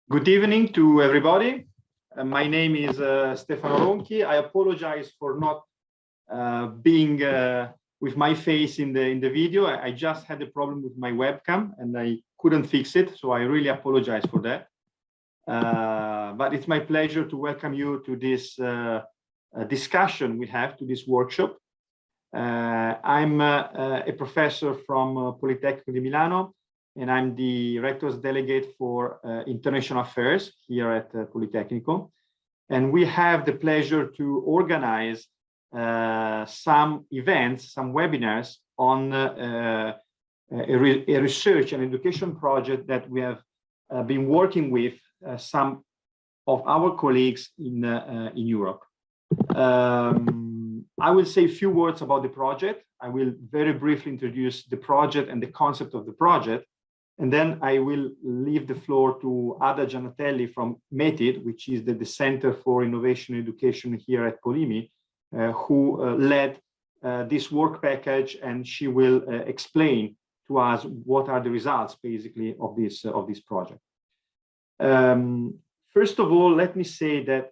Good evening to everybody. My name is Stefano Ronchi. I apologize for not being with my face in the video. I just had a problem with my webcam and I couldn't fix it, so I really apologize for that. But it's my pleasure to welcome you to this discussion we have, to this workshop. I'm a professor from Politecnico di Milano, and I'm the Rector's Delegate for International Affairs here at Politecnico. And we have the pleasure to organize some events, some webinars on a research and education project that we have been working with some of our colleagues in Europe. I will say a few words about the project. I will very briefly introduce the project and the concept of the project. And then I will leave the floor to Ada Giannatelli from METID, which is the Center for Innovation and Education here at Polimi, who led this work package, and she will explain to us what are the results, basically, of this project. First of all, let me say that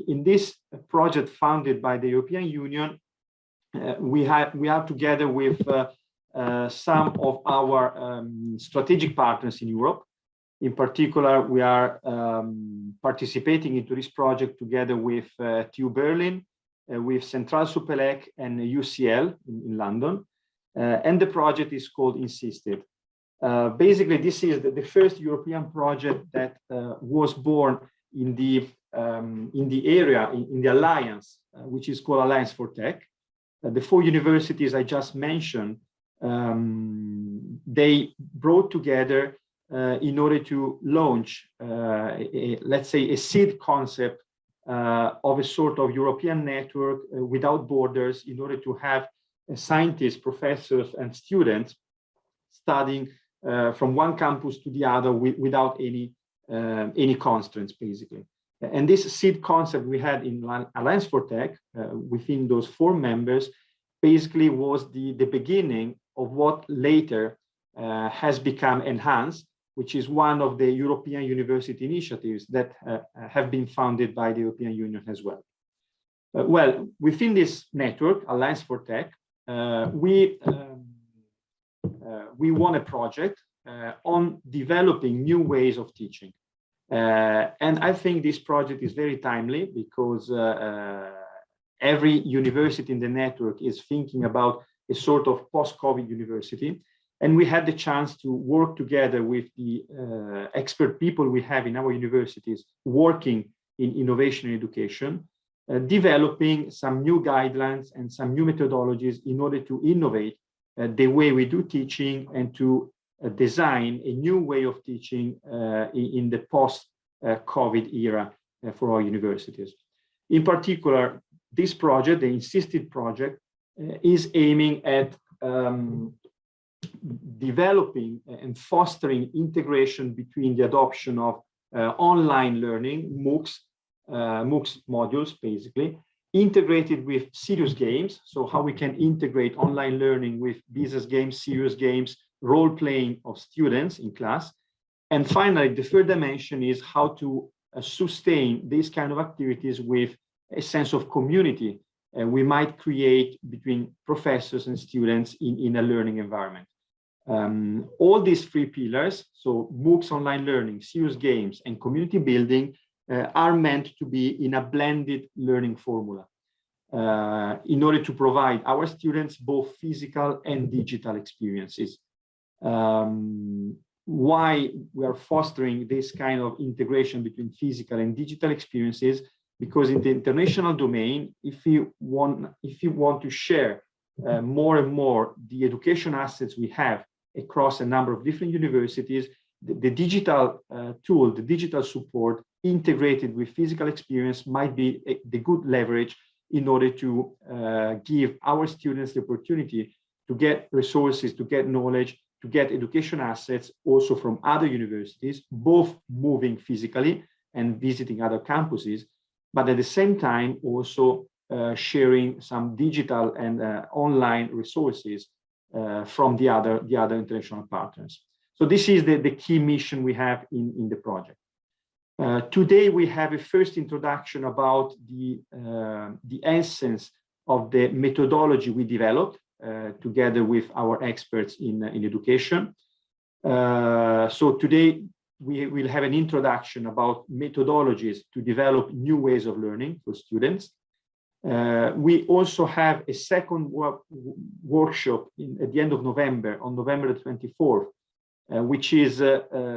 in this project funded by the European Union, we are together with some of our strategic partners in Europe. In particular, we are participating into this project together with TU Berlin, with Central Supélec and UCL in London. And the project is called INSYSTED. Basically, this is the first European project that was born in the area, in the alliance, which is called Alliance for Tech. The four universities I just mentioned, they brought together in order to launch, let's say, a seed concept of a sort of European network without borders, in order to have scientists, professors, and students studying from one campus to the other without any constraints, basically. And this seed concept we had in Alliance for Tech, within those four members, basically was the beginning of what later has become Enhanced, which is one of the European university initiatives that have been funded by the European Union as well. Well, within this network, Alliance for Tech, we won a project on developing new ways of teaching. And I think this project is very timely because every university in the network is thinking about a sort of post-COVID university. And we had the chance to work together with the expert people we have in our universities working in innovation and education, developing some new guidelines and some new methodologies in order to innovate the way we do teaching and to design a new way of teaching in the post-COVID era for our universities. In particular, this project, the INSYSTED project, is aiming at developing and fostering integration between the adoption of online learning, MOOCs modules, basically, integrated with serious games. So how we can integrate online learning with business games, serious games, role-playing of students in class. And finally, the third dimension is how to sustain these kind of activities with a sense of community we might create between professors and students in a learning environment. All these three pillars, so MOOCs, online learning, serious games, and community building, are meant to be in a blended learning formula in order to provide our students both physical and digital experiences. Why we are fostering this kind of integration between physical and digital experiences? Because in the international domain, if you want to share more and more the education assets we have across a number of different universities, the digital tool, the digital support integrated with physical experience might be the good leverage in order to give our students the opportunity to get resources, to get knowledge, to get education assets also from other universities, both moving physically and visiting other campuses, but at the same time also sharing some digital and online resources from the other international partners. So this is the key mission we have in the project. Today we have a first introduction about the essence of the methodology we developed together with our experts in education. So today we will have an introduction about methodologies to develop new ways of learning for students. We also have a second workshop at the end of November, on November the 24th, which is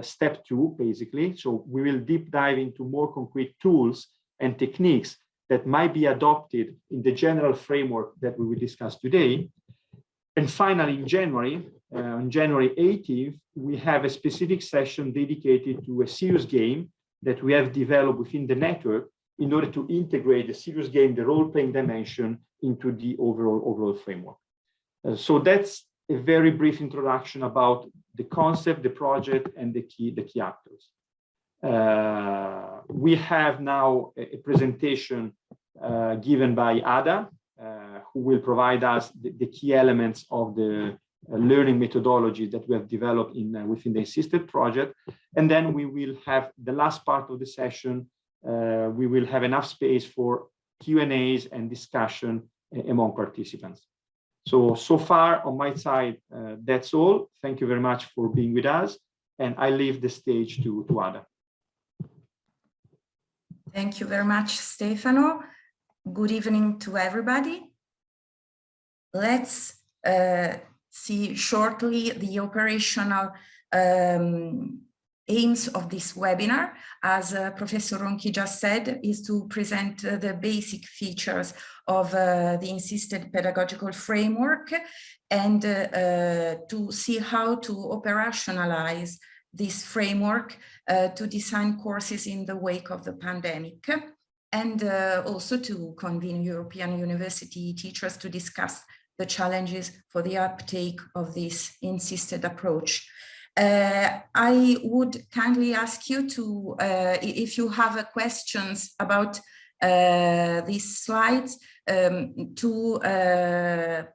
step 2, basically. So we will deep dive into more concrete tools and techniques that might be adopted in the general framework that we will discuss today. And finally, in January, on January 18th, we have a specific session dedicated to a serious game that we have developed within the network in order to integrate the serious game, the role-playing dimension, into the overall framework. So that's a very brief introduction about the concept, the project, and the key actors. We have now a presentation given by Ada, who will provide us the key elements of the learning methodology that we have developed within the INSYSTED project. And then we will have the last part of the session. We will have enough space for Q&As and discussion among participants. So far on my side, that's all. Thank you very much for being with us. And I leave the stage to Ada. Thank you very much, Stefano. Good evening to everybody. Let's see shortly the operational aims of this webinar. As Professor Ronchi just said, is to present the basic features of the INSYSTED pedagogical framework and to see how to operationalize this framework to design courses in the wake of the pandemic, and also to convene European university teachers to discuss the challenges for the uptake of this INSYSTED approach. I would kindly ask you to, if you have questions about these slides, to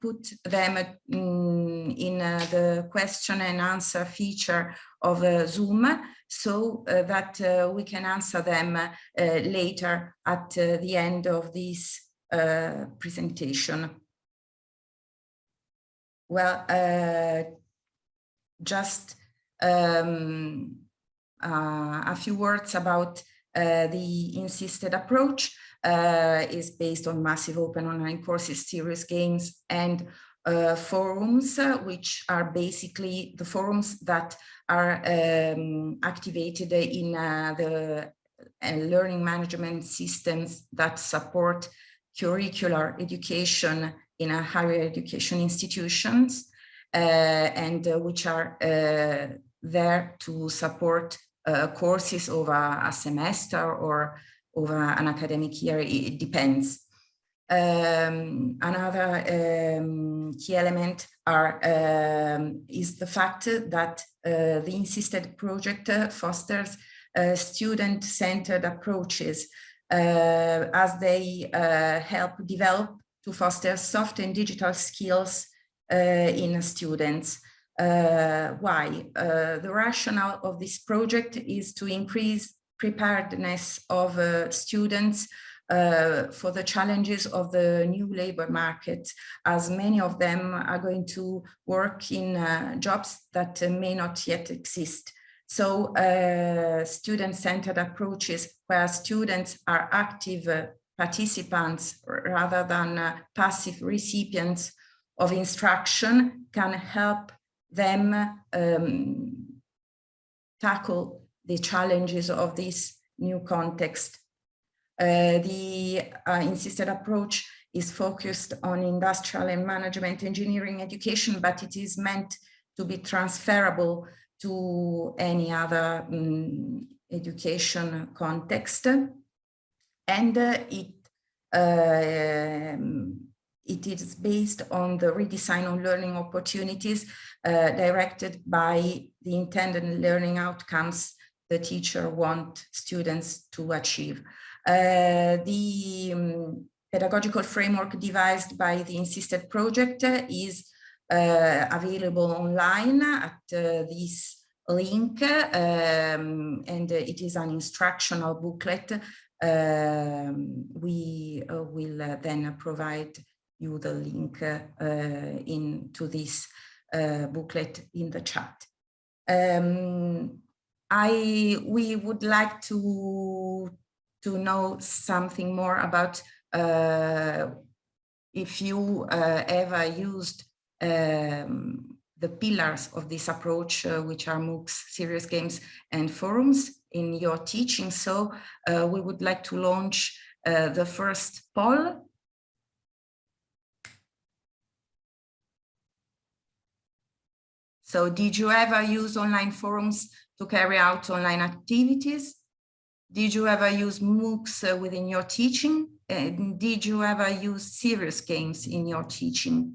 put them in the question and answer feature of Zoom, so that we can answer them later at the end of this presentation. Well, just a few words about the INSYSTED approach. Is based on massive open online courses, serious games, and forums, which are basically the forums that are activated in the learning management systems that support curricular education in higher education institutions, and which are there to support courses over a semester or over an academic year. It depends. Another key element is the fact that the INSYSTED project fosters student-centered approaches as they help develop to foster soft and digital skills in students. Why? The rationale of this project is to increase preparedness of students for the challenges of the new labor market, as many of them are going to work in jobs that may not yet exist. So student-centered approaches where students are active participants rather than passive recipients of instruction can help them tackle the challenges of this new context. The INSYSTED approach is focused on industrial and management engineering education, but it is meant to be transferable to any other education context. And it is based on the redesign of learning opportunities directed by the intended learning outcomes the teacher wants students to achieve. The pedagogical framework devised by the INSYSTED project is available online at this link, and it is an instructional booklet. We will then provide you the link into this booklet in the chat. We would like to know something more about if you ever used the pillars of this approach, which are MOOCs, serious games, and forums in your teaching. So we would like to launch the first poll. So did you ever use online forums to carry out online activities? Did you ever use MOOCs within your teaching? And did you ever use serious games in your teaching?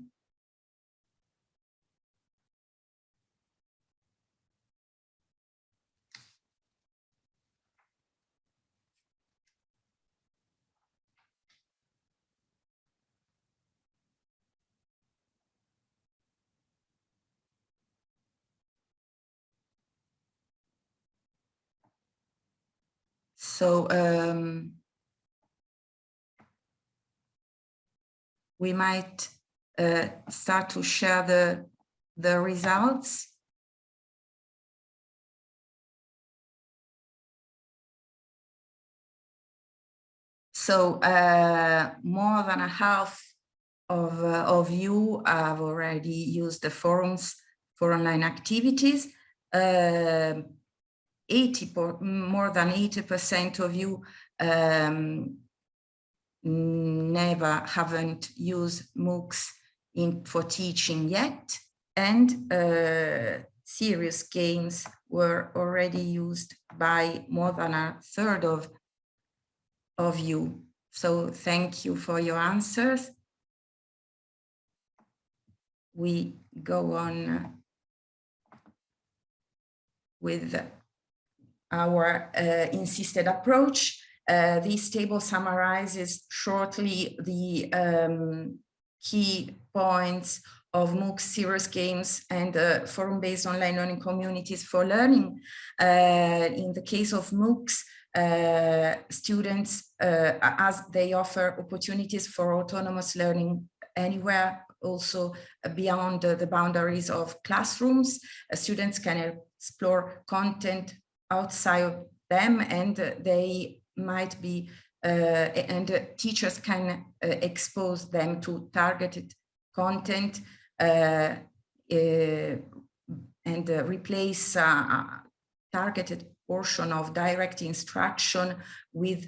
So we might start to share the results. So more than a half of you have already used the forums for online activities. More than 80% of you haven't used MOOCs for teaching yet, and serious games were already used by more than a third of you. So thank you for your answers. We go on with our INSYSTED approach. This table summarizes shortly the key points of MOOCs, serious games, and forum-based online learning communities for learning. In the case of MOOCs, students, as they offer opportunities for autonomous learning anywhere, also beyond the boundaries of classrooms, students can explore content outside of them, and they might be, and teachers can expose them to targeted content and replace targeted portion of direct instruction with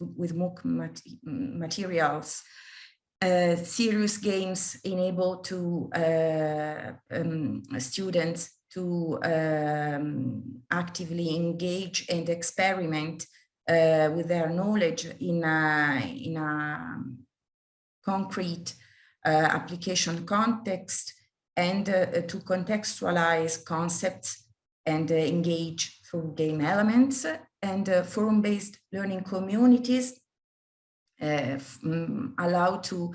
MOOC materials. Serious games enable to students to actively engage and experiment with their knowledge in a concrete application context, and to contextualize concepts and engage through game elements. And forum-based learning communities allow to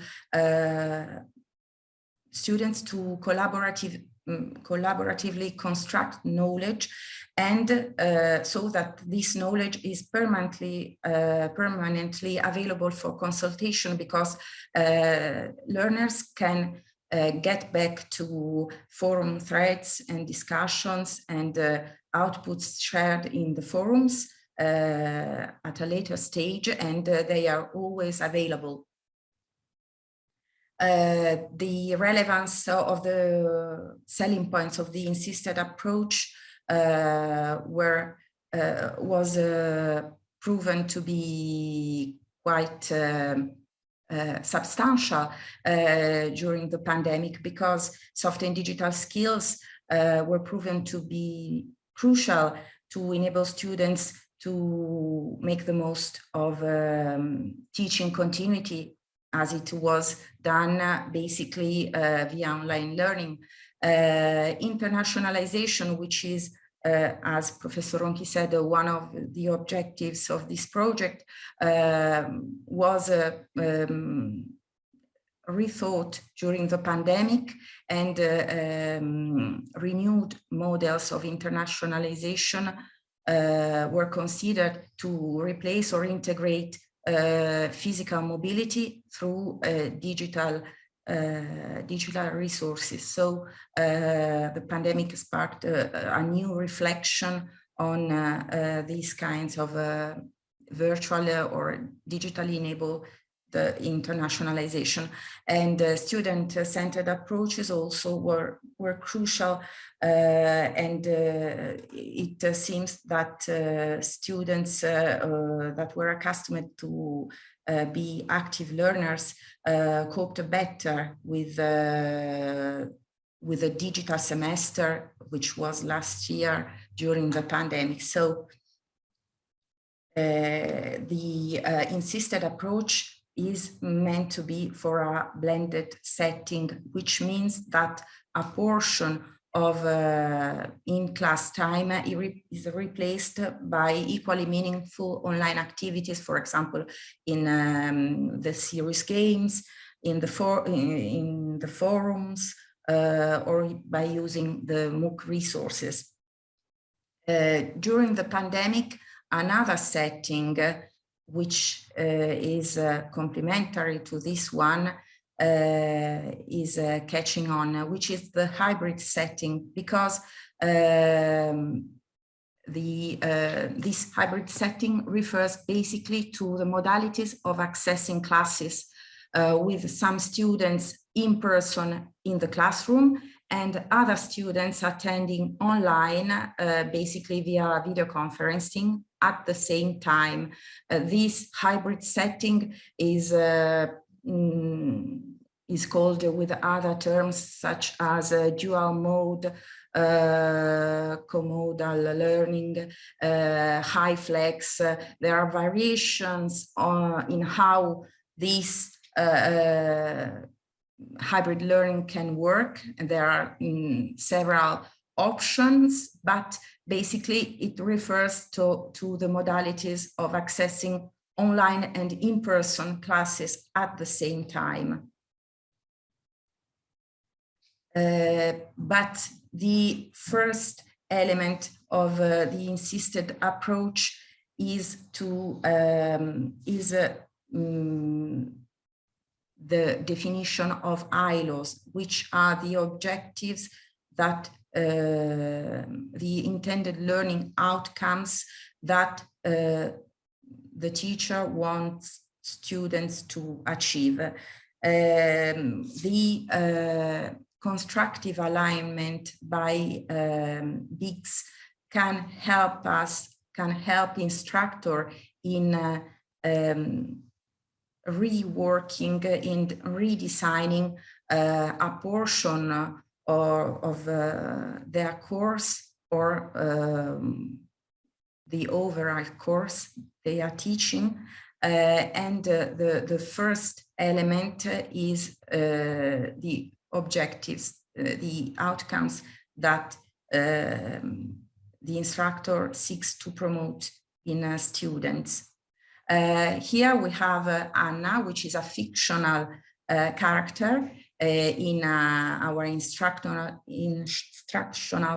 students to collaboratively construct knowledge, and so that this knowledge is permanently available for consultation, because learners can get back to forum threads and discussions and outputs shared in the forums at a later stage, and they are always available. The relevance of the selling points of the INSYSTED approach was proven to be quite substantial during the pandemic, because soft and digital skills were proven to be crucial to enable students to make the most of teaching continuity, as it was done basically via online learning. Internationalization, which is, as Professor Ronchi said, one of the objectives of this project, was rethought during the pandemic, and renewed models of internationalization were considered to replace or integrate physical mobility through digital resources. So the pandemic sparked a new reflection on these kinds of virtual or digitally enabled internationalization, and student-centered approaches also were crucial, and it seems that students that were accustomed to be active learners coped better with the digital semester, which was last year during the pandemic. So the INSYSTED approach is meant to be for a blended setting, which means that a portion of in-class time is replaced by equally meaningful online activities, for example, in the serious games, in the forums, or by using the MOOC resources. During the pandemic, another setting which is complementary to this one is catching on, which is the hybrid setting, because this hybrid setting refers basically to the modalities of accessing classes, with some students in person in the classroom and other students attending online, basically via video conferencing at the same time. This hybrid setting is called with other terms such as dual mode, comodal learning, high flex. There are variations in how this hybrid learning can work, and there are several options, but basically it refers to the modalities of accessing online and in-person classes at the same time. But the first element of the INSYSTED approach is the definition of ILOS, which are the objectives that the intended learning outcomes that the teacher wants students to achieve. The constructive alignment by BIGS can help instructor in reworking and redesigning a portion of their course or the overall course they are teaching. And the first element is the objectives, the outcomes that the instructor seeks to promote in students. Here we have Anna, which is a fictional character in our instructional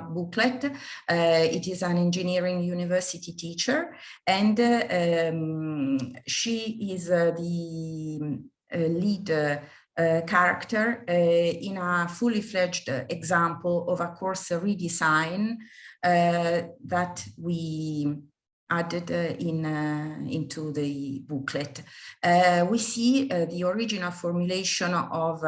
booklet. It is an engineering university teacher, and she is the lead character in a fully fledged example of a course redesign that we added into the booklet. We see the original formulation of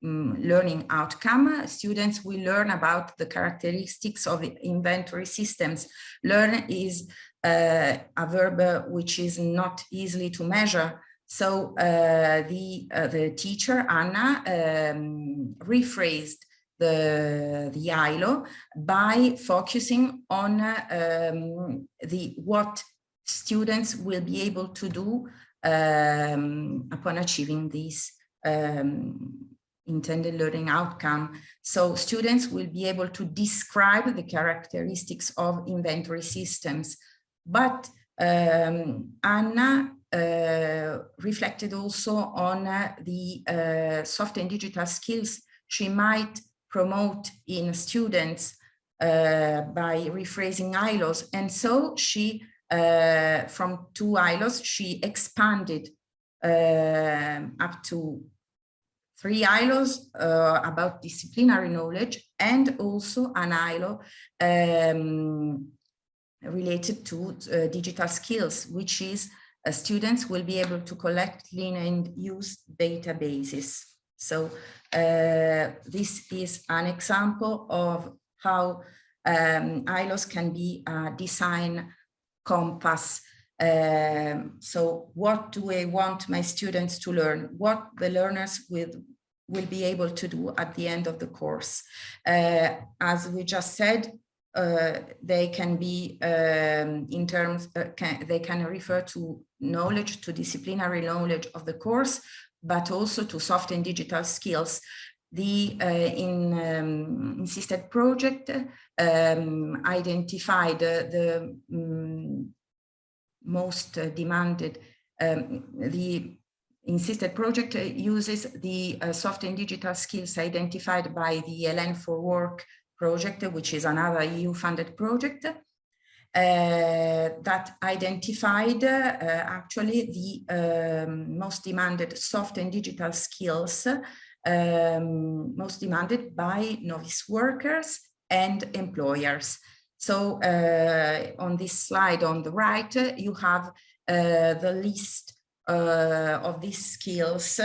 learning outcome. Students will learn about the characteristics of inventory systems. Learn is a verb which is not easily to measure. So the teacher, Anna, rephrased the ILO by focusing on what students will be able to do upon achieving this intended learning outcome. So students will be able to describe the characteristics of inventory systems, but Anna reflected also on the soft and digital skills she might promote in students by rephrasing ILOS. And so she, from 2 ILOS, she expanded up to 3 ILOs about disciplinary knowledge, and also an ILO related to digital skills, which is students will be able to collect, clean, and use databases. So this is an example of how ILOS can be a design compass. So what do I want my students to learn? What the learners will be able to do at the end of the course? As we just said, they can be in terms, they can refer to knowledge, to disciplinary knowledge of the course, but also to soft and digital skills. The INSYSTED project identified the most demanded, the INSYSTED project uses the soft and digital skills identified by the LN for Work project, which is another EU-funded project that identified actually the most demanded soft and digital skills most demanded by novice workers and employers. So on this slide on the right, you have the list of these skills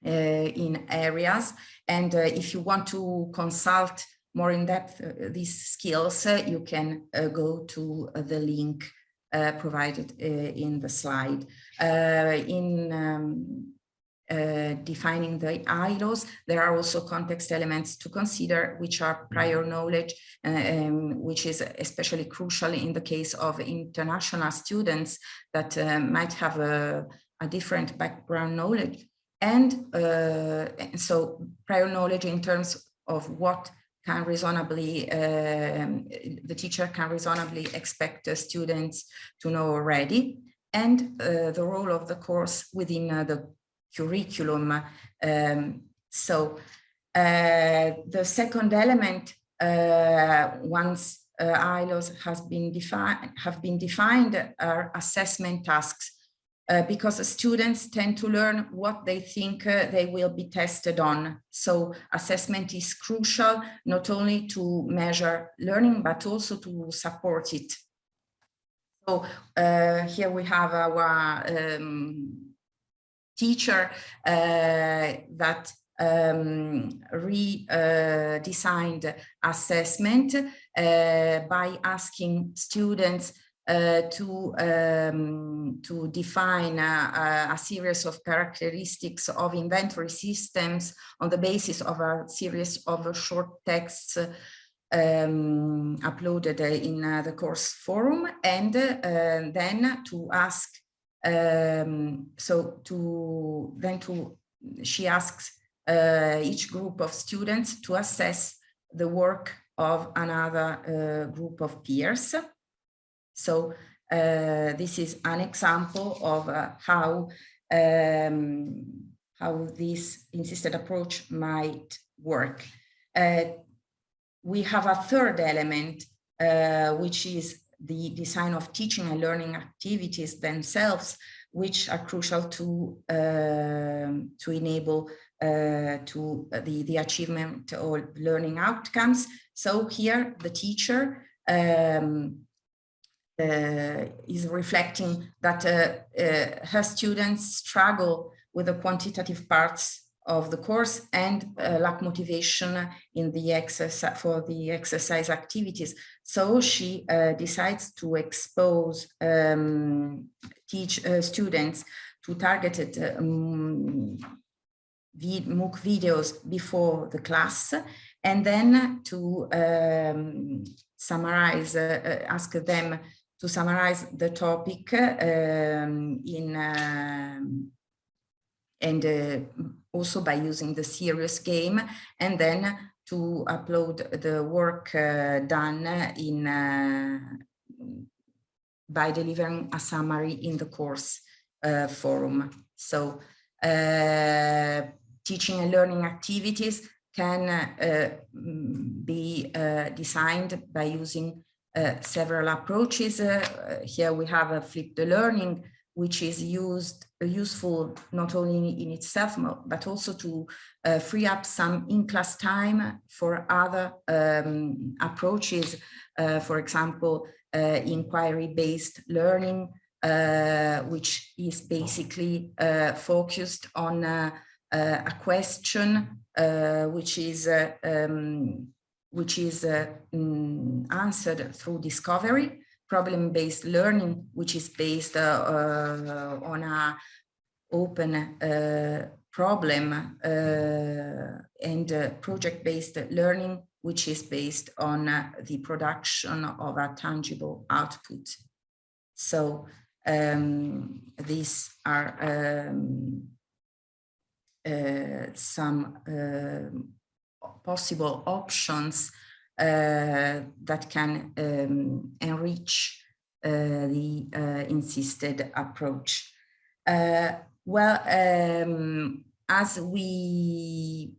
in areas. And if you want to consult more in depth these skills, you can go to the link provided in the slide. Defining the ILOS, there are also context elements to consider, which are prior knowledge, which is especially crucial in the case of international students that might have a different background knowledge. And so prior knowledge in terms of what can reasonably, the teacher can reasonably expect the students to know already, and the role of the course within the curriculum. So the second element, once ILOS have been defined, are assessment tasks, because students tend to learn what they think they will be tested on. So assessment is crucial, not only to measure learning, but also to support it. So here we have our teacher that redesigned assessment by asking students to define a series of characteristics of inventory systems on the basis of a series of short texts uploaded in the course forum, and then to ask, she asks each group of students to assess the work of another group of peers. So this is an example of how this INSYSTED approach might work. We have a third element, which is the design of teaching and learning activities themselves, which are crucial to enable to the achievement or learning outcomes. So here the teacher is reflecting that her students struggle with the quantitative parts of the course and lack motivation in the exercise for the exercise activities. So she decides to expose students to targeted MOOC videos before the class, and then to summarize, ask them to summarize the topic and also by using the serious game, and then to upload the work done in by delivering a summary in the course forum. So teaching and learning activities can be designed by using several approaches. Here we have a flipped learning, which is useful not only in itself, but also to free up some in-class time for other approaches. For example, inquiry-based learning, which is basically focused on a question which is answered through discovery. Problem-based learning, which is based on a open problem, and project-based learning, which is based on the production of a tangible output. So these are some possible options that can enrich the INSYSTED approach. Well, as we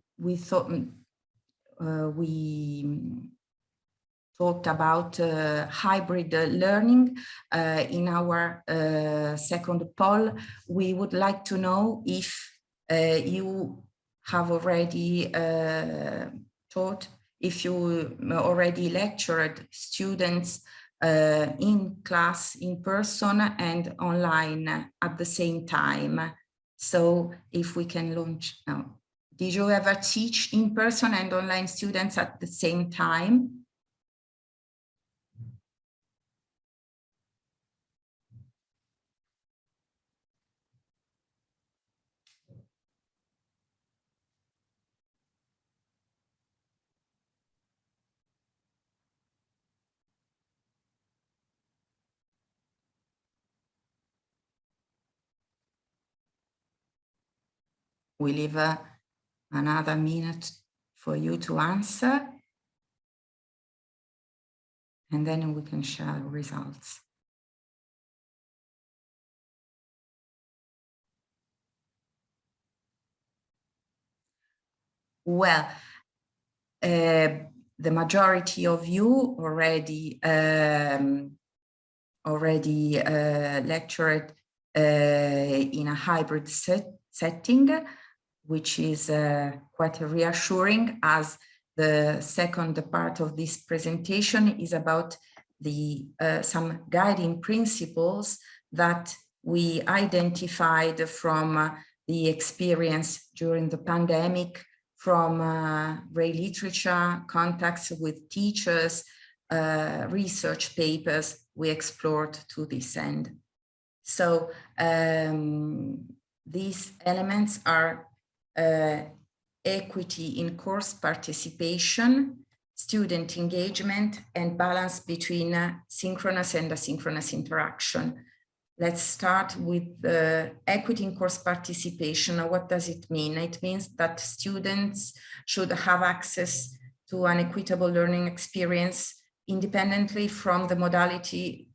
talked about hybrid learning in our second poll, we would like to know if you have already taught, if you already lectured students in class, in person and online at the same time. So if we can launch now. Did you ever teach in person and online students at the same time? We leave another minute for you to answer, and then we can share results. Well, the majority of you already lectured in a hybrid setting, which is quite reassuring, as the second part of this presentation is about the some guiding principles that we identified from the experience during the pandemic, from Ray literature, contacts with teachers, research papers we explored to this end. So these elements are equity in course participation, student engagement, and balance between synchronous and asynchronous interaction. Let's start with the equity in course participation. What does it mean? It means that students should have access to an equitable learning experience independently from the modality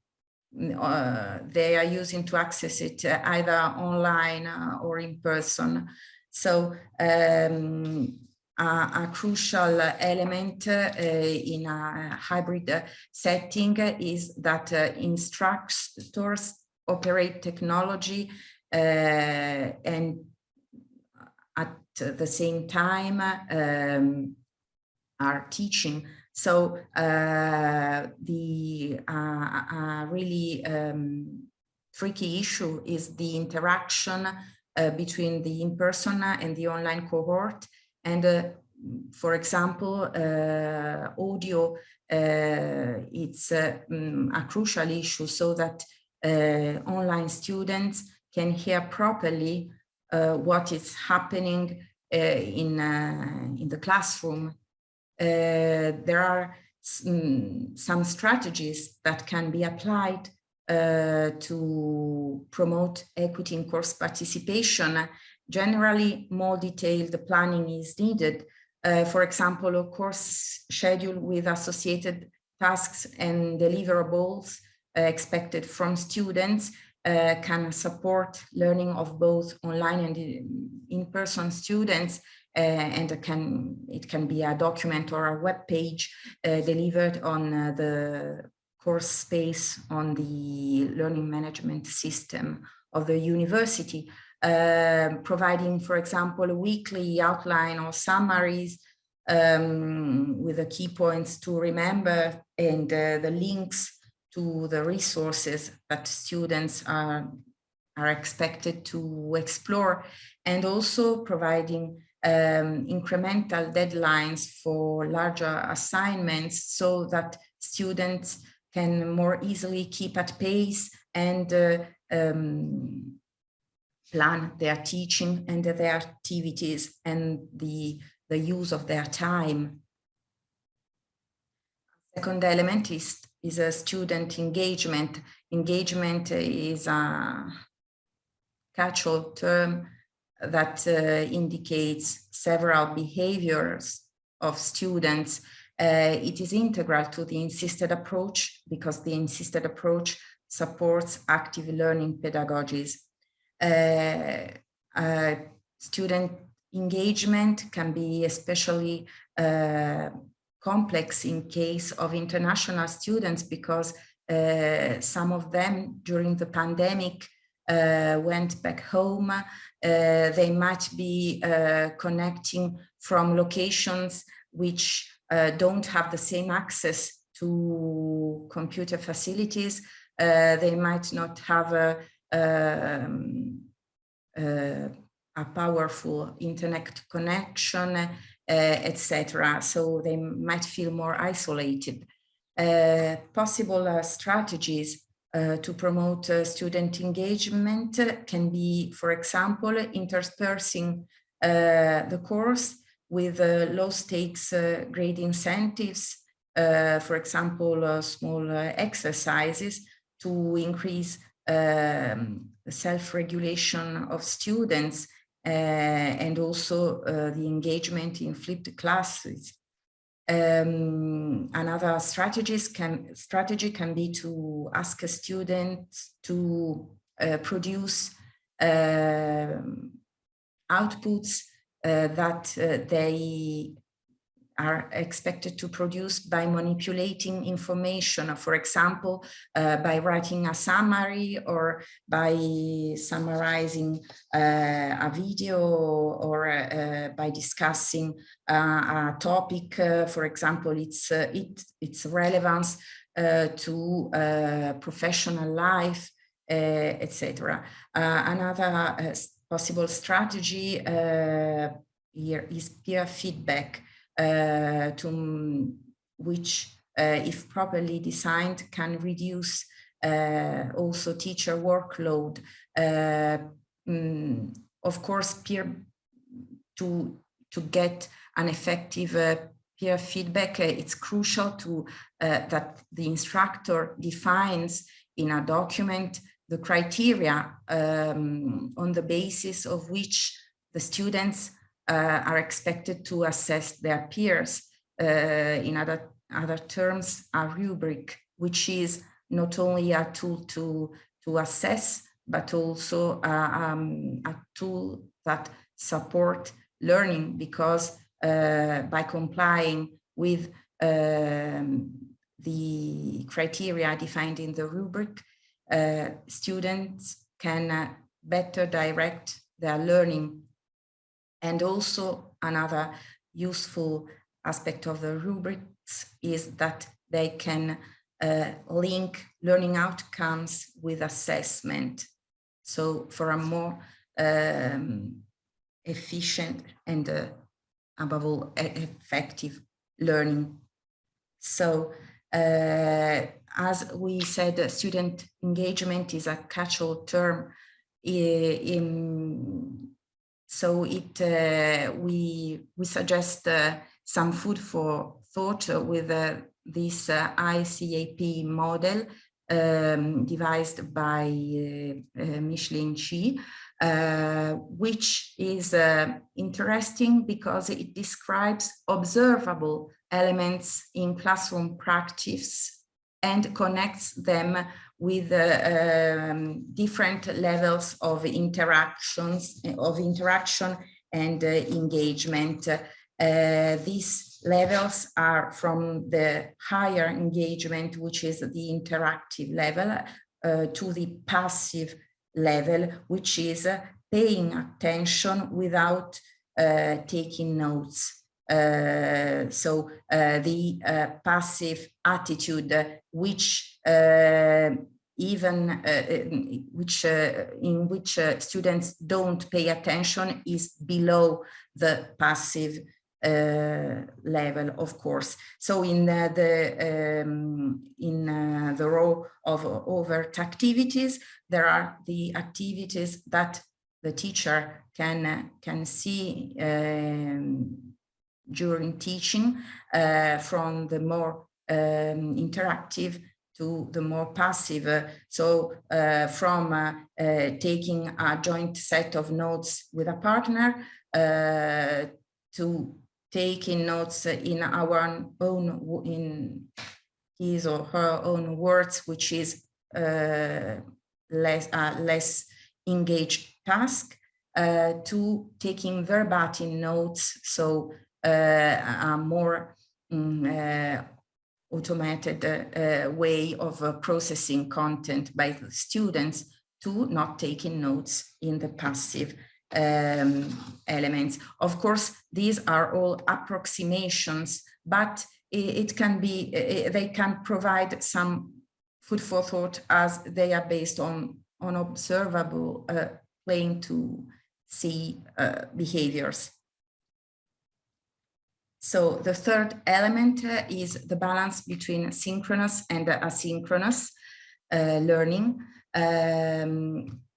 they are using to access it, either online or in person. So a crucial element in a hybrid setting is that instructors operate technology and at the same time are teaching. So the really tricky issue is the interaction between the in-person and the online cohort. And for example, audio, it's a crucial issue, so that online students can hear properly what is happening in the classroom. There are some strategies that can be applied to promote equity in course participation. Generally, more detailed planning is needed. For example, a course schedule with associated tasks and deliverables expected from students can support learning of both online and in-person students, and it can be a document or a web page delivered on the course space on the learning management system of the university, providing, for example, a weekly outline or summaries with the key points to remember and the links to the resources that students are expected to explore, and also providing incremental deadlines for larger assignments so that students can more easily keep at pace and plan their teaching and their activities and the use of their time. Second element is a student engagement. Engagement is a catch-all term that indicates several behaviors of students. It is integral to the INSYSTED approach because the INSYSTED approach supports active learning pedagogies. Student engagement can be especially complex in case of international students because some of them during the pandemic went back home. They might be connecting from locations which don't have the same access to computer facilities. They might not have a powerful internet connection, etc. So they might feel more isolated. Possible strategies to promote student engagement can be, for example, interspersing the course with low stakes grade incentives, for example, small exercises to increase self-regulation of students and also the engagement in flipped classes. Another strategy can be to ask a student to produce outputs that they are expected to produce by manipulating information, for example, by writing a summary or by summarizing a video or by discussing a topic, for example, its relevance to professional life, etc. Another possible strategy here is peer feedback, which, if properly designed, can reduce also teacher workload. Of course, to get an effective peer feedback, it's crucial to that the instructor defines in a document the criteria on the basis of which the students are expected to assess their peers. In other terms, a rubric, which is not only a tool to assess, but also a tool that support learning, because by complying with the criteria defined in the rubric, students can better direct their learning. And also another useful aspect of the rubrics is that they can link learning outcomes with assessment. So for a more efficient and above all effective learning. So as we said, student engagement is a catch-all term. So we suggest some food for thought with this ICAP model devised by Micheline Chi, which is interesting because it describes observable elements in classroom practice and connects them with different levels of interaction and engagement. These levels are from the higher engagement, which is the interactive level, to the passive level, which is paying attention without taking notes. The passive attitude, which in which students don't pay attention, is below the passive level, of course. So in the row of overt activities, there are the activities that the teacher can see during teaching, from the more interactive to the more passive. From taking a joint set of notes with a partner to taking notes in our own, in his or her own words, which is less engaged task, to taking verbatim notes, so a more automated way of processing content by the students, to not taking notes in the passive elements. Of course, these are all approximations, but it can be, they can provide some food for thought, as they are based on observable, plain to see behaviors. So the third element is the balance between synchronous and asynchronous learning.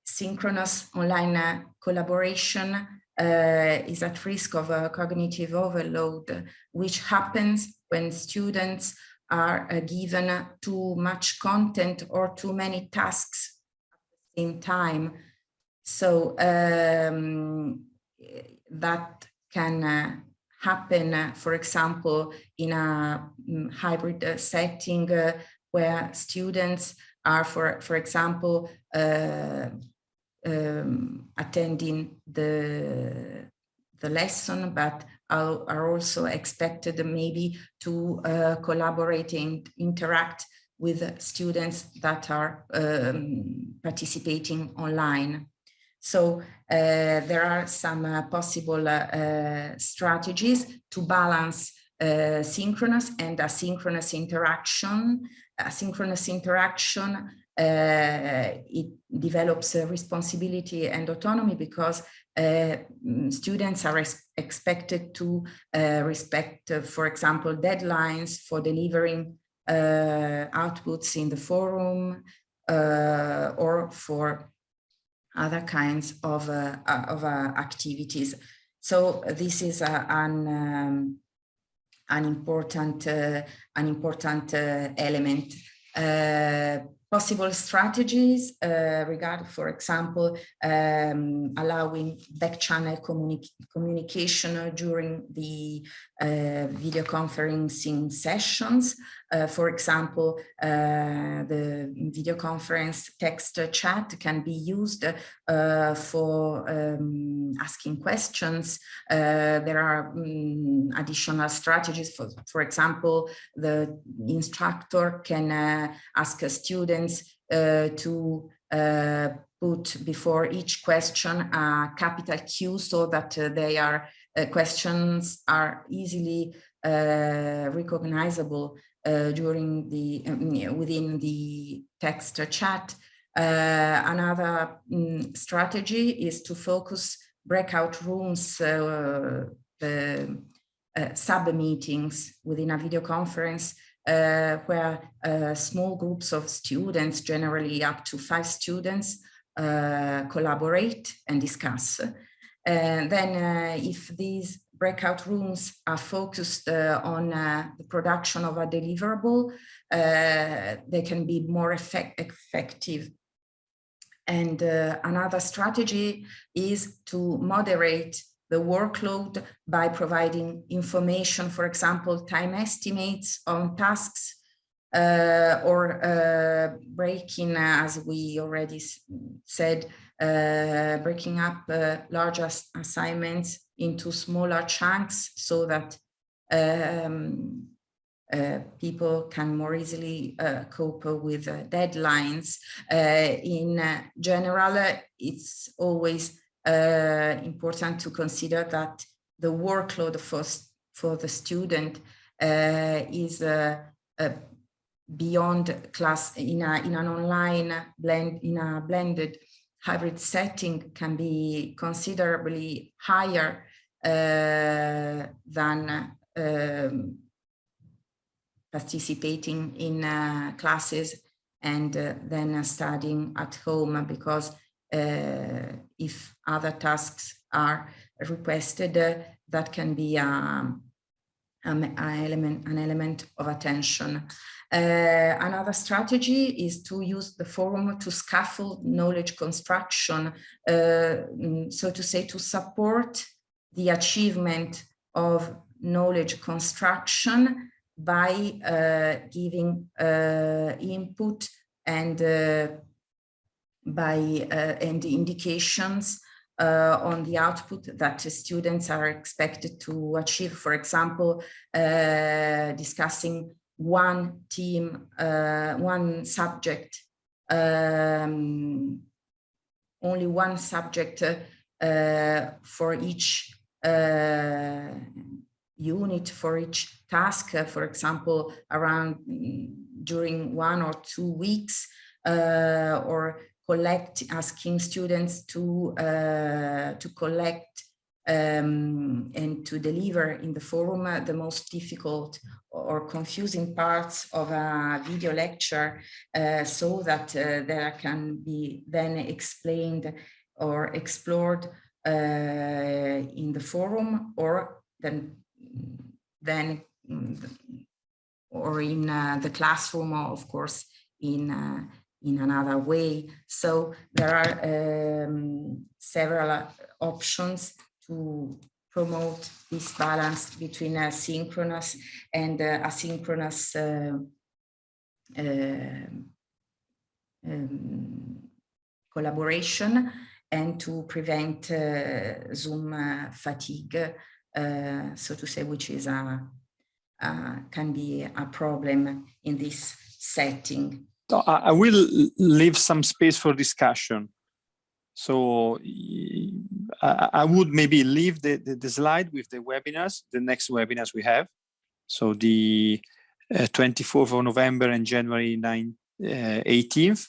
Synchronous online collaboration is at risk of cognitive overload, which happens when students are given too much content or too many tasks at the same time. So that can happen, for example, in a hybrid setting where students are, for example, attending the lesson, but are also expected maybe to collaborate and interact with students that are participating online. So there are some possible strategies to balance synchronous and asynchronous interaction. Asynchronous interaction, it develops responsibility and autonomy, because students are expected to respect, for example, deadlines for delivering outputs in the forum, or for other kinds of activities. So this is an important element. Possible strategies regard, for example, allowing back-channel communication during the video conferencing sessions. For example, the video conference text chat can be used for asking questions. There are additional strategies. For example, the instructor can ask students to put before each question a capital Q, so that their questions are easily recognizable during the within the text chat. Another strategy is to focus breakout rooms, sub-meetings within a video conference, where small groups of students, generally up to 5 students, collaborate and discuss. And then if these breakout rooms are focused on the production of a deliverable, they can be more effective. And another strategy is to moderate the workload by providing information, for example, time estimates on tasks or breaking, as we already said, breaking up larger assignments into smaller chunks so that people can more easily cope with deadlines. In general, it's always important to consider that the workload for the student is beyond class in an online blended hybrid setting can be considerably higher than participating in classes and then studying at home, because if other tasks are requested, that can be an element of attention. Another strategy is to use the forum to scaffold knowledge construction, so to say, to support the achievement of knowledge construction by giving input and and indications on the output that the students are expected to achieve. For example, discussing one theme, one subject, only one subject for each unit, for each task, for example, around during 1 or 2 weeks, or asking students to collect and to deliver in the forum the most difficult or confusing parts of a video lecture, so that there can be then explained or explored in the forum, or then or in the classroom, or of course in another way. So there are several options to promote this balance between synchronous and asynchronous collaboration, and to prevent Zoom fatigue, so to say, which is can be a problem in this setting. So I will leave some space for discussion. So I would maybe leave the slide with the webinars, the next webinars we have. So the 24th of November and January 18th,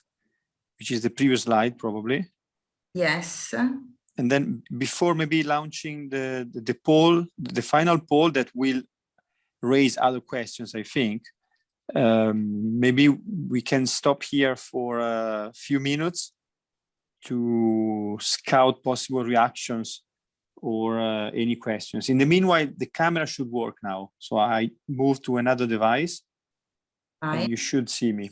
which is the previous slide probably. Yes. And then before maybe launching the poll, the final poll that will raise other questions, I think, maybe we can stop here for a few minutes to scout possible reactions or any questions. In the meanwhile, the camera should work now. So I move to another device and you should see me.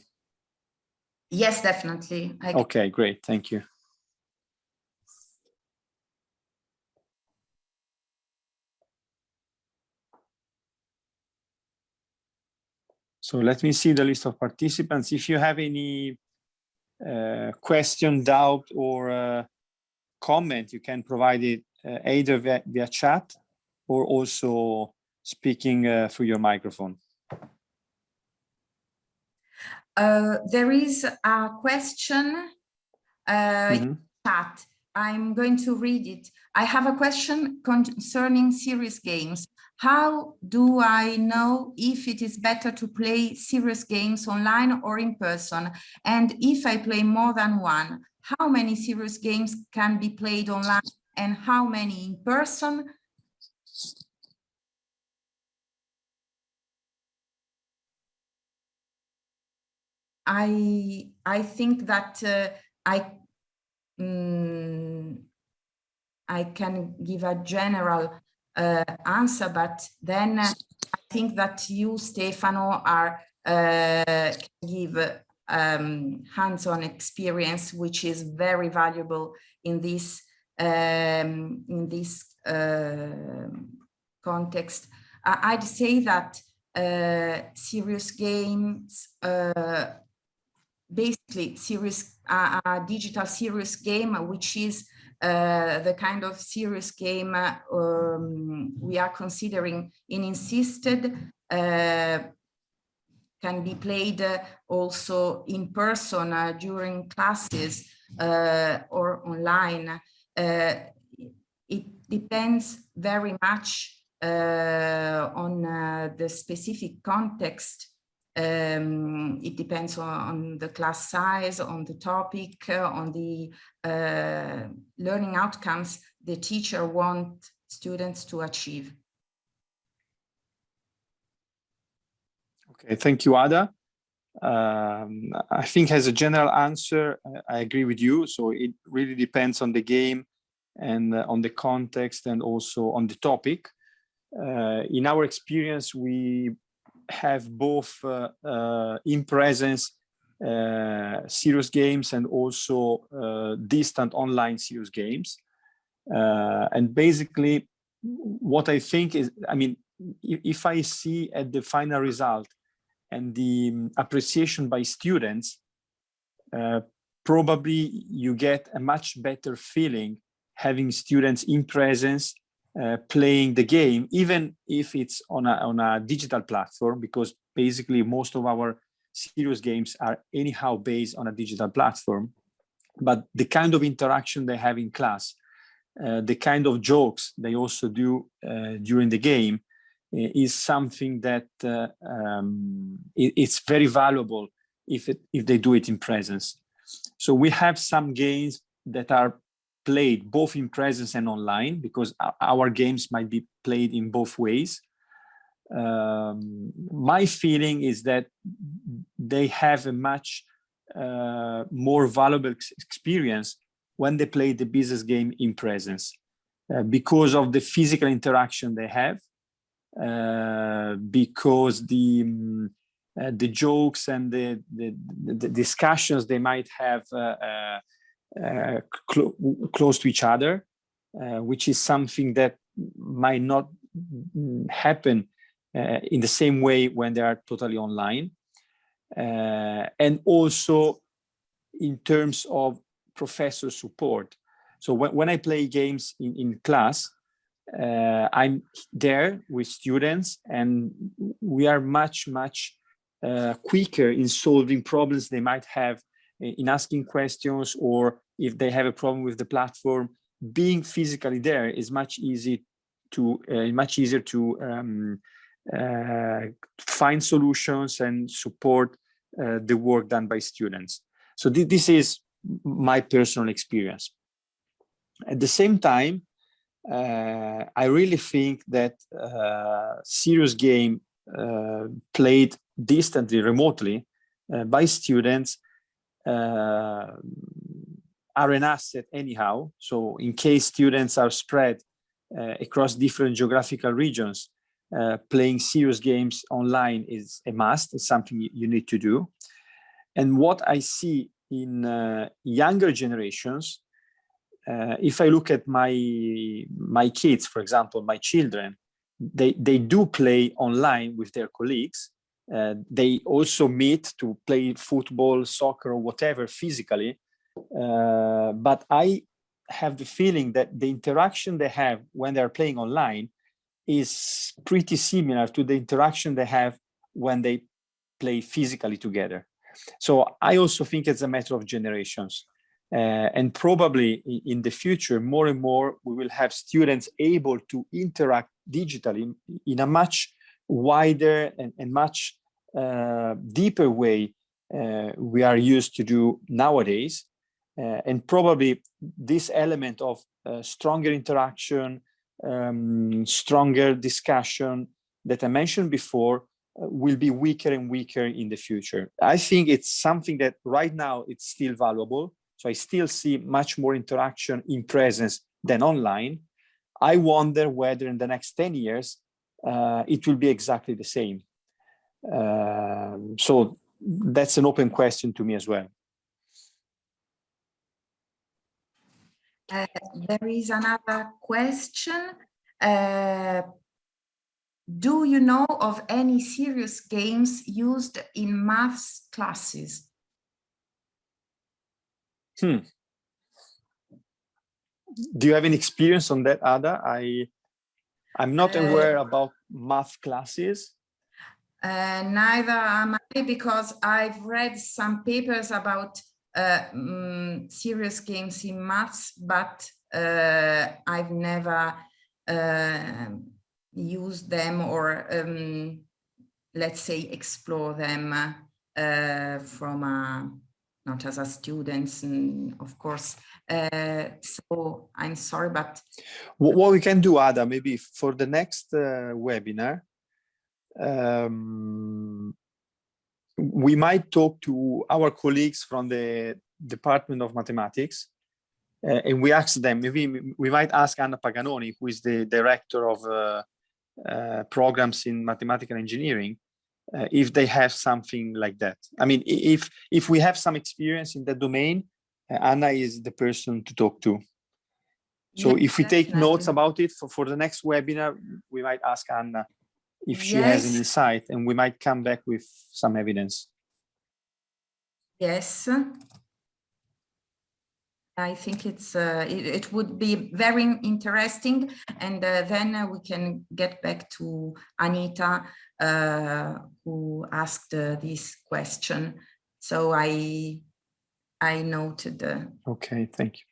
Yes, definitely. Okay, great. Thank you. So let me see the list of participants. If you have any question, doubt, or comment, you can provide it either via chat or also speaking through your microphone. There is a question in chat. I'm going to read it. I have a question concerning serious games. How do I know if it is better to play serious games online or in person? And if I play more than one, how many serious games can be played online and how many in person? I think that I can give a general answer, but then I think that you, Stefano, can give hands-on experience, which is very valuable in this context. I'd say that serious games, basically serious, a digital serious game, which is the kind of serious game we are considering in INSYSTED, can be played also in person during classes or online. It depends very much on the specific context. It depends on the class size, on the topic, on the learning outcomes the teacher wants students to achieve. Okay, thank you, Ada. I think as a general answer, I agree with you. So it really depends on the game and on the context and also on the topic. In our experience, we have both in presence serious games and also distant online serious games. And basically, what I think is, I mean, if I see at the final result and the appreciation by students, probably you get a much better feeling having students in presence playing the game, even if it's on a digital platform, because basically most of our serious games are anyhow based on a digital platform. But the kind of interaction they have in class, the kind of jokes they also do during the game is something that it's very valuable if they do it in presence. So we have some games that are played both in presence and online, because our games might be played in both ways. My feeling is that they have a much more valuable experience when they play the business game in presence, because of the physical interaction they have, because the jokes and the discussions they might have close to each other, which is something that might not happen in the same way when they are totally online. And also in terms of professor support. So when I play games in class, I'm there with students and we are much quicker in solving problems they might have, in asking questions, or if they have a problem with the platform. Being physically there is much easier to find solutions and support the work done by students. So this is my personal experience. At the same time, I really think that serious game played distantly, remotely by students are an asset anyhow. So in case students are spread across different geographical regions, playing serious games online is a must. It's something you need to do. And what I see in younger generations, if I look at my kids, for example, my children, they do play online with their colleagues. They also meet to play football, soccer, or whatever physically. But I have the feeling that the interaction they have when they're playing online is pretty similar to the interaction they have when they play physically together. So I also think it's a matter of generations. And probably in the future, more and more, we will have students able to interact digitally in a much wider and much deeper way we are used to do nowadays. And probably this element of stronger interaction, stronger discussion that I mentioned before will be weaker and weaker in the future. I think it's something that right now it's still valuable. So I still see much more interaction in presence than online. I wonder whether in the next 10 years, it will be exactly the same. So that's an open question to me as well. There is another question. do you know of any serious games used in maths classes? Do you have any experience on that, Ada? I'm not aware about math classes. Neither am I, because I've read some papers about serious games in maths, but I've never used them or let's say explore them from not as a student, of course. So I'm sorry, but what we can do, Ada, maybe for the next webinar, we might talk to our colleagues from the Department of Mathematics, and we ask them, maybe we might ask Anna Paganoni, who is the director of programs in mathematical engineering, if they have something like that. I mean, if we have some experience in that domain, Anna is the person to talk to. So if we take notes about it for the next webinar, we might ask Anna if she has an insight, and we might come back with some evidence. Yes. I think it would be very interesting, and then we can get back to Anita, who asked this question. So I noted. Okay, thank you.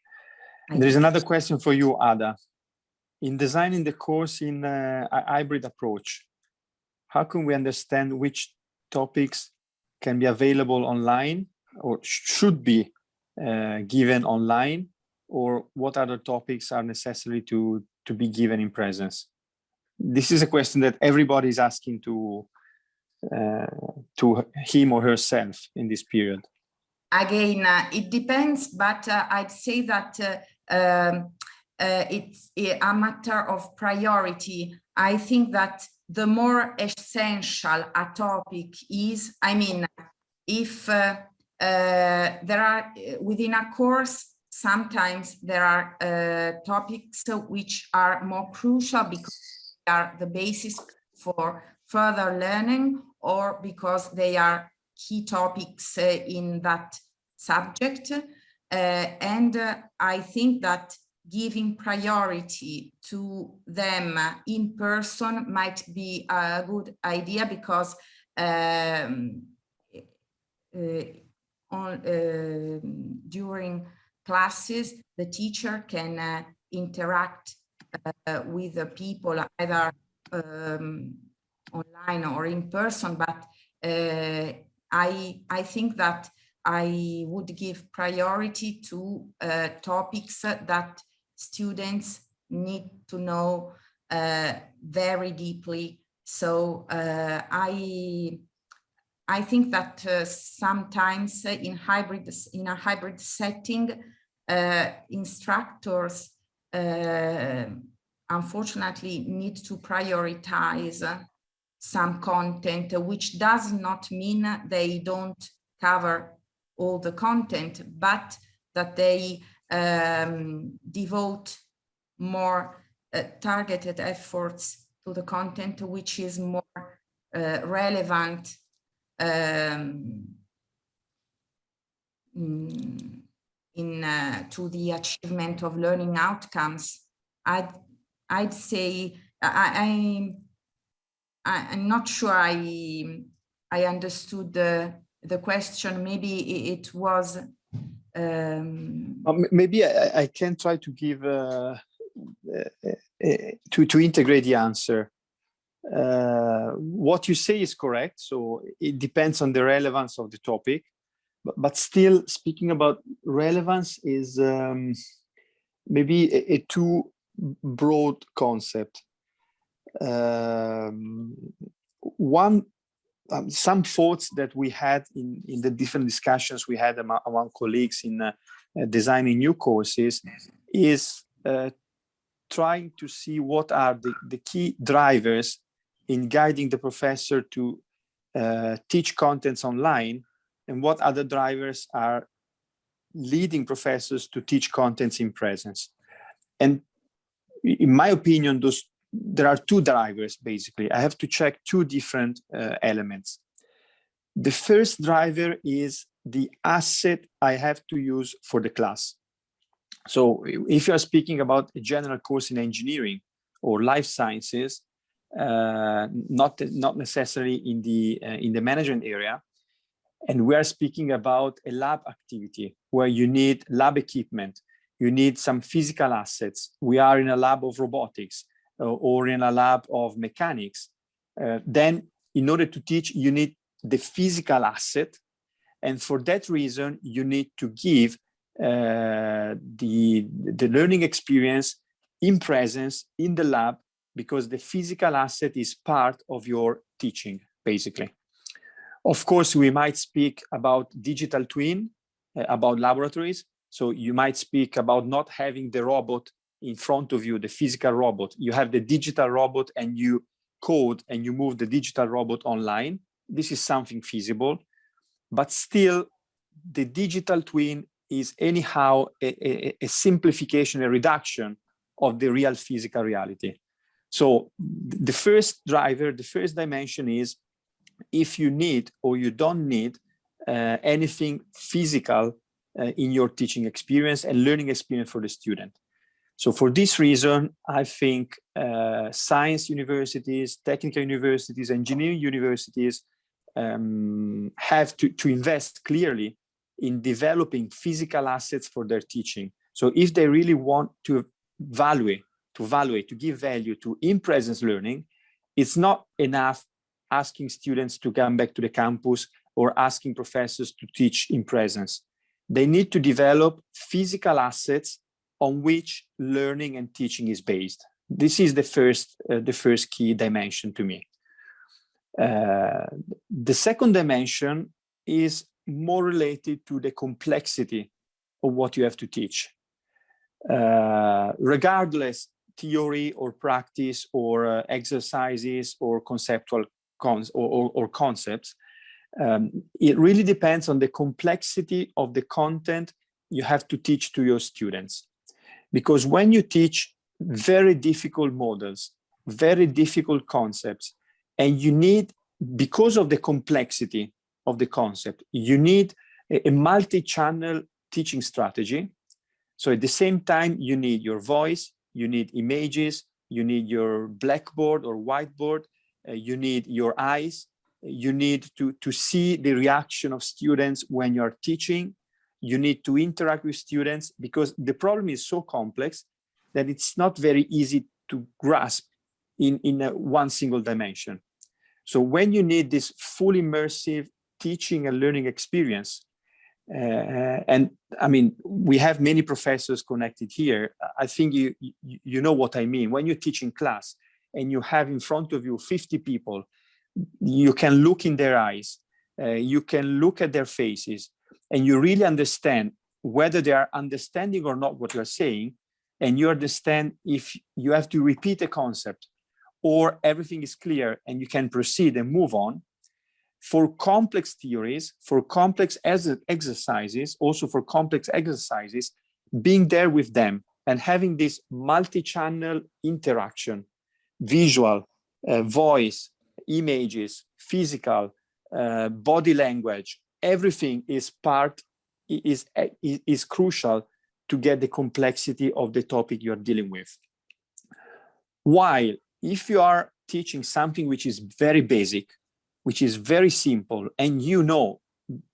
There is another question for you, Ada. In designing the course in a hybrid approach, how can we understand which topics can be available online or should be given online, or what other topics are necessary to be given in presence? This is a question that everybody is asking to him or herself in this period. Again, it depends, but I'd say that it's a matter of priority. I think that the more essential a topic is, I mean, if there are within a course, sometimes there are topics which are more crucial because they are the basis for further learning, or because they are key topics in that subject. And I think that giving priority to them in person might be a good idea, because during classes, the teacher can interact with the people either online or in person, but I think that I would give priority to topics that students need to know very deeply. So I think that sometimes in a hybrid setting, instructors unfortunately need to prioritize some content, which does not mean they don't cover all the content, but that they devote more targeted efforts to the content which is more relevant to the achievement of learning outcomes. I'd say I'm not sure I understood the question. Maybe it was maybe I can try to give to integrate the answer. What you say is correct. So it depends on the relevance of the topic, but still speaking about relevance is maybe a too broad concept. Some thoughts that we had in the different discussions we had among colleagues in designing new courses is trying to see what are the key drivers in guiding the professor to teach contents online, and what other drivers are leading professors to teach contents in presence. And in my opinion, there are two drivers, basically. I have to check two different elements. The first driver is the asset I have to use for the class. So if you are speaking about a general course in engineering or life sciences, not necessarily in the management area, and we are speaking about a lab activity where you need lab equipment, you need some physical assets. We are in a lab of robotics or in a lab of mechanics. Then in order to teach, you need the physical asset. And for that reason, you need to give the learning experience in presence in the lab, because the physical asset is part of your teaching, basically. Of course, we might speak about digital twin, about laboratories. So you might speak about not having the robot in front of you, the physical robot. You have the digital robot and you code and you move the digital robot online. This is something feasible, but still the digital twin is anyhow a simplification, a reduction of the real physical reality. So the first driver, the first dimension is if you need or you don't need anything physical in your teaching experience and learning experience for the student. So for this reason, I think science universities, technical universities, engineering universities have to invest clearly in developing physical assets for their teaching. So if they really want to evaluate, to give value to in-presence learning, it's not enough asking students to come back to the campus or asking professors to teach in presence. They need to develop physical assets on which learning and teaching is based. This is the first key dimension to me. The second dimension is more related to the complexity of what you have to teach. Regardless, theory or practice or exercises or conceptual concepts, it really depends on the complexity of the content you have to teach to your students. Because when you teach very difficult models, very difficult concepts, and you need, because of the complexity of the concept, you need a multi-channel teaching strategy. So at the same time, you need your voice, you need images, you need your blackboard or whiteboard, you need your eyes, you need to see the reaction of students when you're teaching, you need to interact with students, because the problem is so complex that it's not very easy to grasp in one single dimension. So when you need this full immersive teaching and learning experience, and I mean, we have many professors connected here. I think you know what I mean. When you teach in class and you have in front of you 50 people, you can look in their eyes, you can look at their faces, and you really understand whether they are understanding or not what you're saying, and you understand if you have to repeat a concept or everything is clear and you can proceed and move on. For complex theories, for complex exercises, also for complex exercises, being there with them and having this multi-channel interaction, visual, voice, images, physical, body language, everything is crucial to get the complexity of the topic you're dealing with. While if you are teaching something which is very basic, which is very simple, and you know,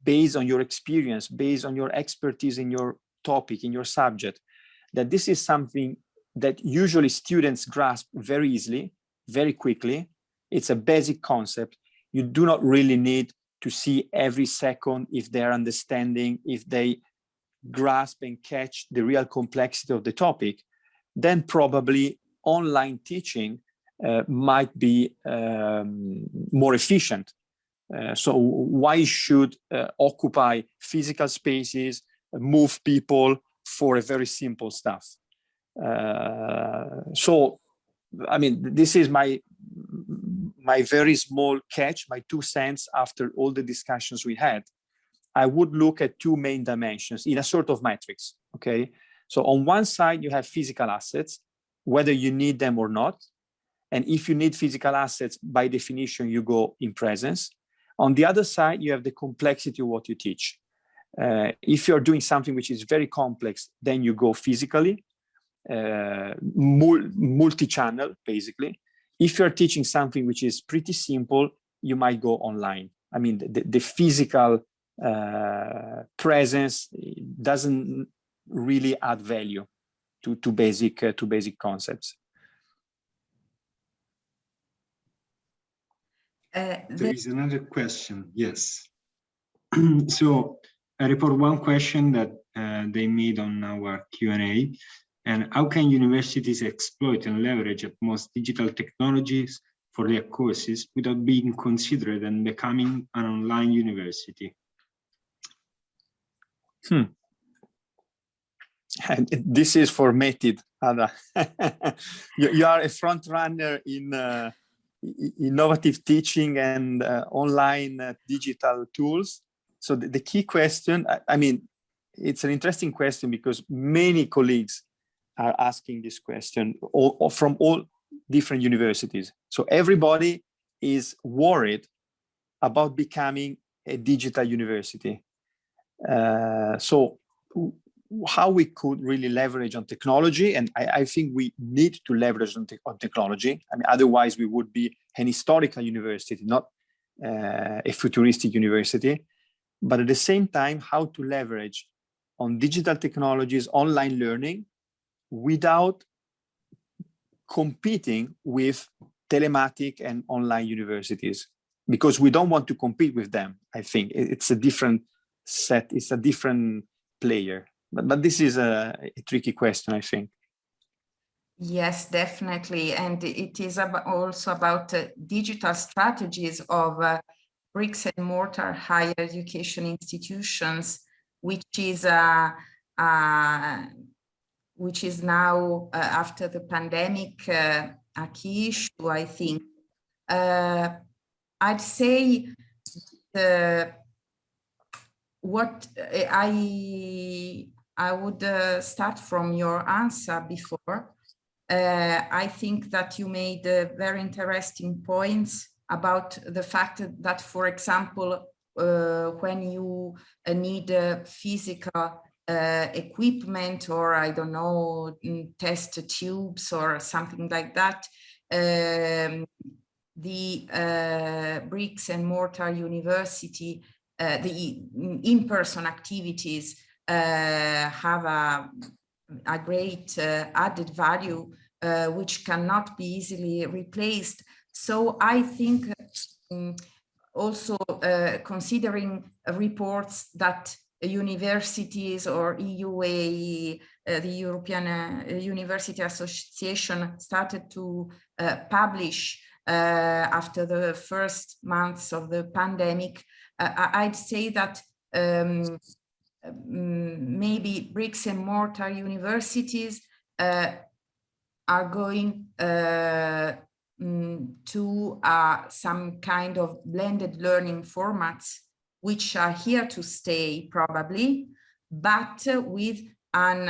based on your experience, based on your expertise in your topic, in your subject, that this is something that usually students grasp very easily, very quickly. It's a basic concept. You do not really need to see every second if they're understanding, if they grasp and catch the real complexity of the topic. Then probably online teaching might be more efficient. So why should occupy physical spaces, move people for a very simple stuff? So, I mean, this is my very small catch, my 2 cents after all the discussions we had. I would look at 2 main dimensions in a sort of matrix, okay? So on one side, you have physical assets, whether you need them or not. And if you need physical assets, by definition, you go in presence. On the other side, you have the complexity of what you teach. If you're doing something which is very complex, then you go physically, multi-channel, basically. If you're teaching something which is pretty simple, you might go online. I mean, the physical presence doesn't really add value to basic concepts. There is another question. Yes. So I report one question that they made on our Q&A. And how can universities exploit and leverage at most digital technologies for their courses without being considered and becoming an online university? This is for Metid, Ada. You are a front runner in innovative teaching and online digital tools. So the key question, I mean, it's an interesting question because many colleagues are asking this question from all different universities. So everybody is worried about becoming a digital university. So how we could really leverage on technology, and I think we need to leverage on technology. I mean, otherwise we would be an historical university, not a futuristic university. But at the same time, how to leverage on digital technologies, online learning, without competing with telematic and online universities, because we don't want to compete with them. I think it's a different set, it's a different player. But this is a tricky question, I think. Yes, definitely. And it is also about digital strategies of bricks and mortar higher education institutions, which is now, after the pandemic, a key issue, I think. I'd say what I would start from your answer before. I think that you made very interesting points about the fact that, for example, when you need physical equipment, or I don't know, test tubes or something like that, the bricks and mortar university, the in-person activities have a great added value, which cannot be easily replaced. So I think also considering reports that universities or EUA, the European University Association, started to publish after the first months of the pandemic, I'd say that maybe bricks and mortar universities are going to some kind of blended learning formats, which are here to stay probably, but with an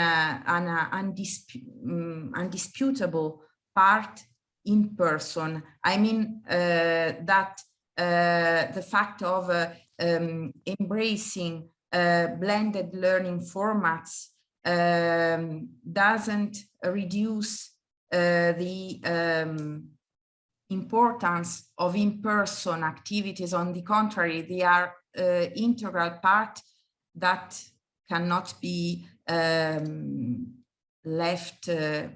undisputable part in person. I mean that the fact of embracing blended learning formats doesn't reduce the importance of in-person activities. On the contrary, they are integral part that cannot be left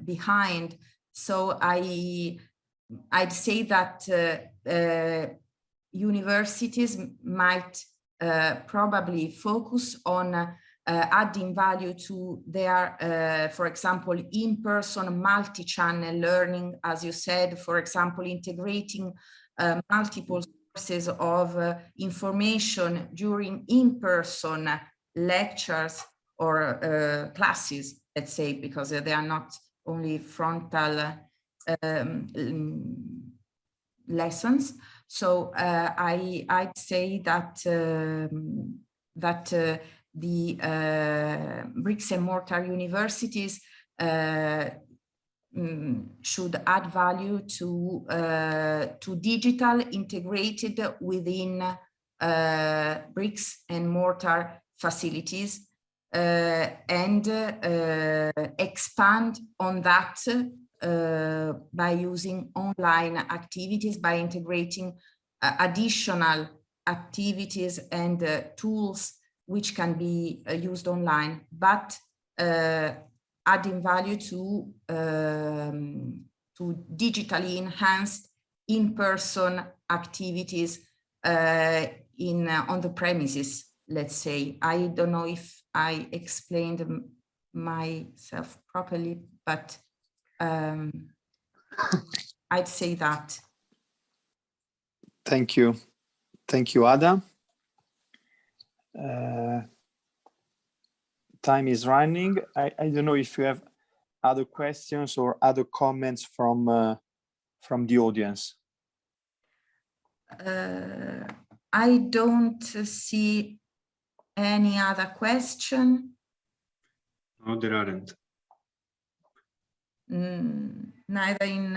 behind. So I'd say that universities might probably focus on adding value to their, for example, in-person multi-channel learning, as you said, for example, integrating multiple sources of information during in-person lectures or classes, let's say, because they are not only frontal lessons. So I'd say that the bricks and mortar universities should add value to digital integrated within bricks and mortar facilities, and expand on that by using online activities, by integrating additional activities and tools which can be used online, but adding value to digitally enhanced in-person activities on the premises, let's say. I don't know if I explained myself properly, but I'd say that. Thank you. Thank you, Ada. Time is running. I don't know if you have other questions or other comments from the audience. I don't see any other question. No, there aren't. Neither in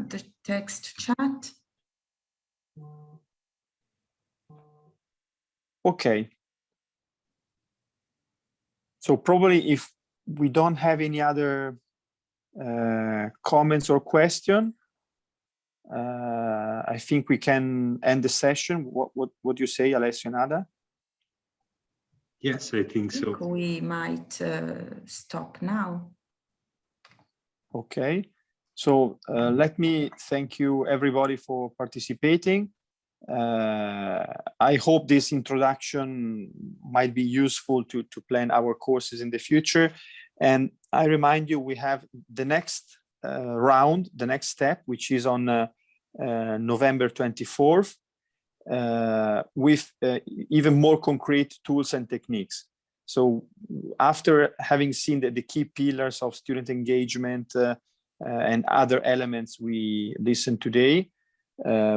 the text chat. Okay. So probably if we don't have any other comments or question, I think we can end the session. What do you say, Alessio and Ada? Yes, I think so. We might stop now. Okay. So let me thank you everybody for participating. I hope this introduction might be useful to plan our courses in the future. And I remind you, we have the next round, the next step, which is on November 24th, with even more concrete tools and techniques. So after having seen the key pillars of student engagement and other elements we listened today,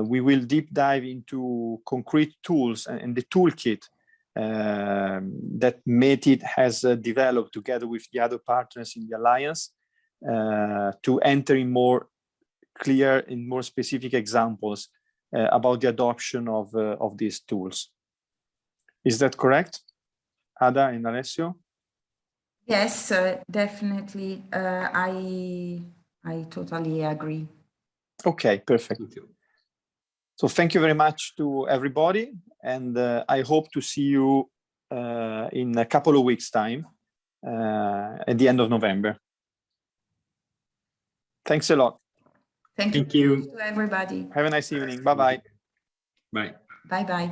we will deep dive into concrete tools and the toolkit that METID has developed together with the other partners in the Alliance to enter in more clear and more specific examples about the adoption of these tools. Is that correct, Ada and Alessio? Yes, definitely. I totally agree. Okay, perfect. So thank you very much to everybody, and I hope to see you in a couple of weeks' time at the end of November. Thanks a lot. Thank you to everybody. Have a nice evening. Bye-bye. Bye. Bye-bye.